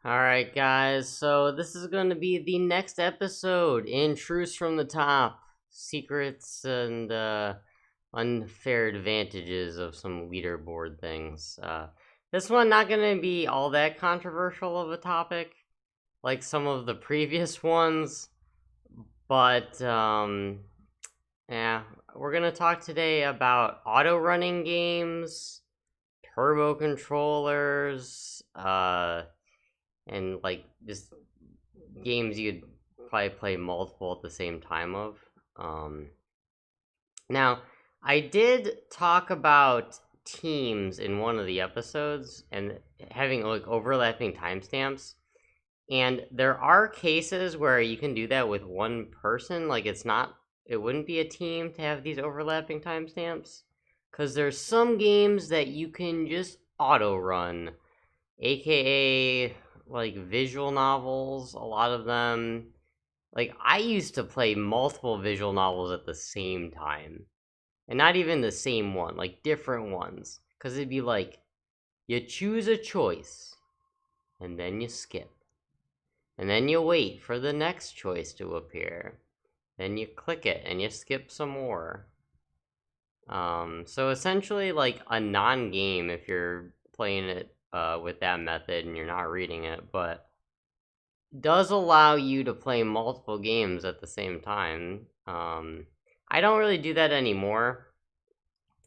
Alright, guys, so this is going to be the next episode in Truths from the Top Secrets and Unfair Advantages of some leaderboard things. This one not going to be all that controversial of a topic like some of the previous ones, but yeah, we're going to talk today about auto running games, turbo controllers, and like just games you'd probably play multiple at the same time of. Um, Now, I did talk about teams in one of the episodes and having like overlapping timestamps. And there are cases where you can do that with one person. Like it wouldn't be a team to have these overlapping timestamps. Because there's some games that you can just auto run, aka like visual novels, a lot of them. Like I used to play multiple visual novels at the same time. And not even the same one, like different ones. Cause it'd be like you choose a choice and then you skip. And then you wait for the next choice to appear. Then you click it and you skip some more. So essentially like a non-game if you're playing it with that method and you're not reading it, but does allow you to play multiple games at the same time. I don't really do that anymore.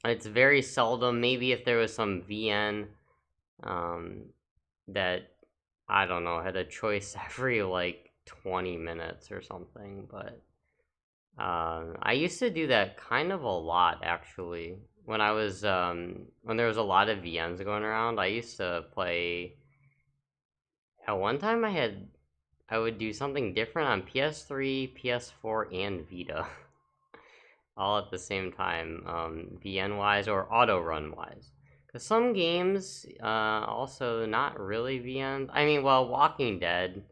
It's very seldom. Maybe if there was some VN um, that I don't know had a choice every like 20 minutes or something, but I used to do that kind of a lot actually. When I was when there was a lot of VNs going around, I used to play. At one time, I would do something different on PS3, PS4, and Vita, all at the same time, VN wise or auto run wise. Because some games, also not really VN. I mean, well, Walking Dead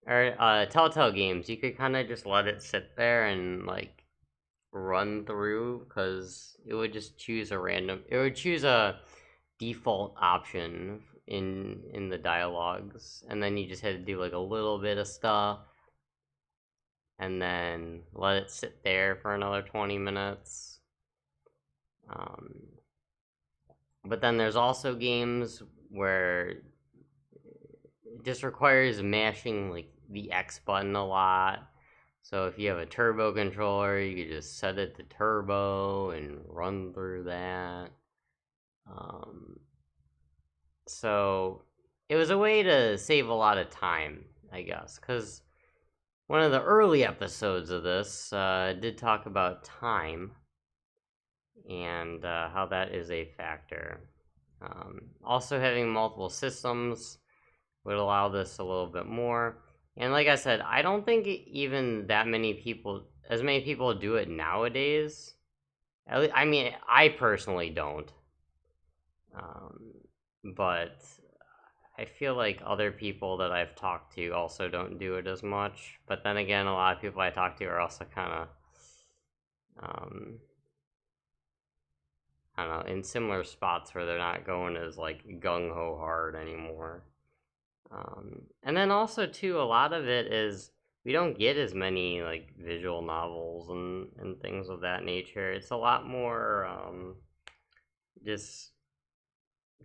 or Telltale games, you could kind of just let it sit there and like run through because it would just choose a random. It would choose a default option in the dialogues, and then you just had to do like a little bit of stuff and then let it sit there for another 20 minutes. Um, but then there's also games where it just requires mashing like the X button a lot. So if you have a turbo controller, you could just set it to turbo and run through that. Um, so it was a way to save a lot of time, I guess, because one of the early episodes of this did talk about time and how that is a factor. Also, having multiple systems would allow this a little bit more. And like I said, I don't think even that many people, as many people do it nowadays. I mean, I personally don't. Um, but I feel like other people that I've talked to also don't do it as much. But then again, a lot of people I talk to are also kind of, um, I don't know, in similar spots where they're not going as like gung ho hard anymore. And then also too, a lot of it is we don't get as many like visual novels and things of that nature. It's a lot more just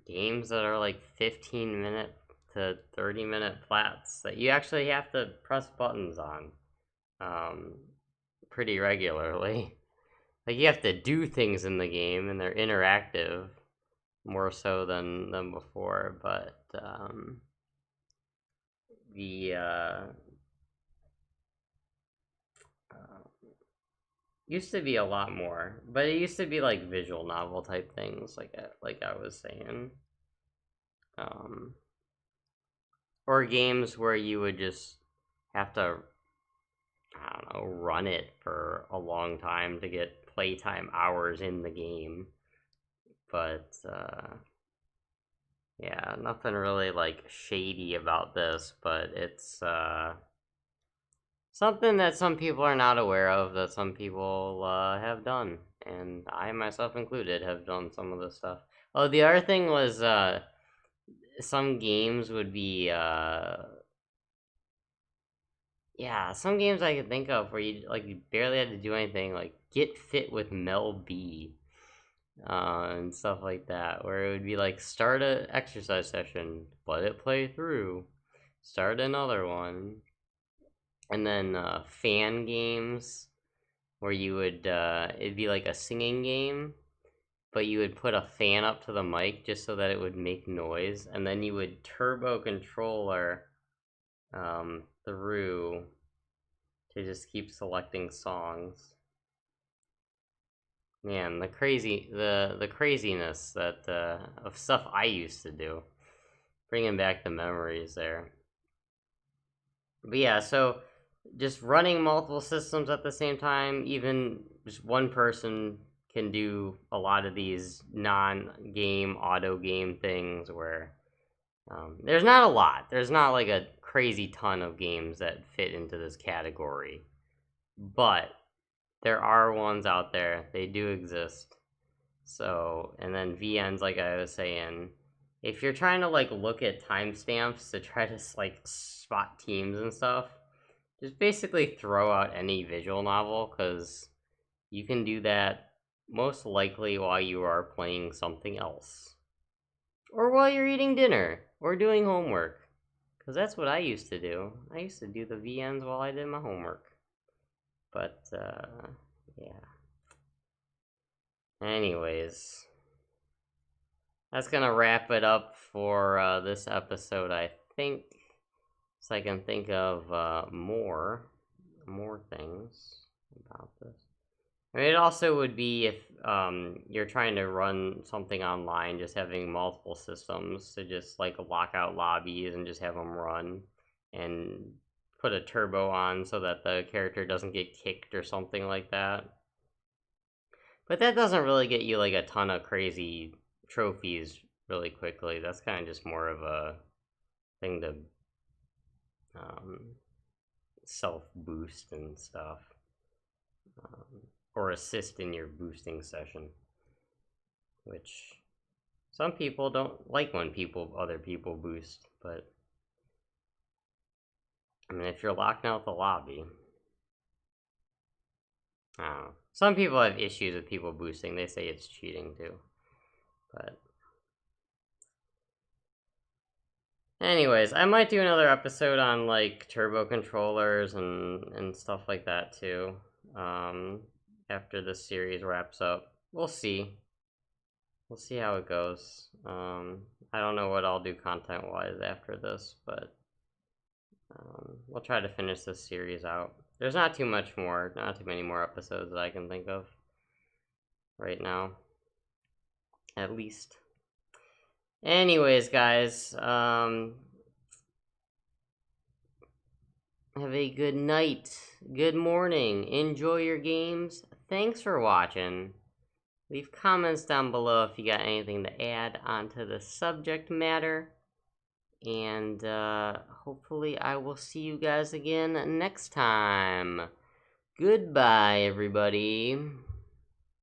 games that are like 15-minute to 30-minute flats that you actually have to press buttons on um, pretty regularly. Like you have to do things in the game and they're interactive more so than before, but the uh, used to be a lot more, but it used to be like visual novel type things, like I was saying, um, or games where you would just have to, I don't know, run it for a long time to get playtime hours in the game. But yeah, nothing really like shady about this, but it's something that some people are not aware of that some people have done, and I myself included have done some of this stuff. Oh, the other thing was some games would be yeah, some games I could think of where you barely had to do anything, like Get Fit with Mel B, and stuff like that, where it would be like start a exercise session, let it play through, start another one, and then fan games where you would it'd be like a singing game, but you would put a fan up to the mic just so that it would make noise, and then you would turbo controller through to just keep selecting songs. Man, the craziness that of stuff I used to do, bringing back the memories there. But yeah, so just running multiple systems at the same time, even just one person can do a lot of these non-game auto game things where there's not a lot. There's not like a crazy ton of games that fit into this category, but there are ones out there. They do exist. So, and then VNs, like I was saying, if you're trying to like look at timestamps to try to like spot teams and stuff, just basically throw out any visual novel, because you can do that most likely while you are playing something else, or while you're eating dinner or doing homework, because that's what I used to do. I used to do the VNs while I did my homework. But yeah. Anyways, that's gonna wrap it up for this episode, I think. So I can think of more things about this. I mean, it also would be if you're trying to run something online, just having multiple systems to just like lock out lobbies and just have them run, and put a turbo on so that the character doesn't get kicked or something like that. But that doesn't really get you like a ton of crazy trophies really quickly. That's kind of just more of a thing to self boost and stuff, or assist in your boosting session, which some people don't like when other people boost. But I mean, if you're locking out the lobby, I don't know. Some people have issues with people boosting. They say it's cheating too. But anyways, I might do another episode on like turbo controllers and stuff like that too. After this series wraps up, we'll see. We'll see how it goes. I don't know what I'll do content-wise after this, but we'll try to finish this series out. There's not too many more episodes that I can think of right now, at least. Anyways, guys, have a good night, good morning, enjoy your games. Thanks for watching. Leave comments down below if you got anything to add onto the subject matter. And hopefully I will see you guys again next time. Goodbye, everybody.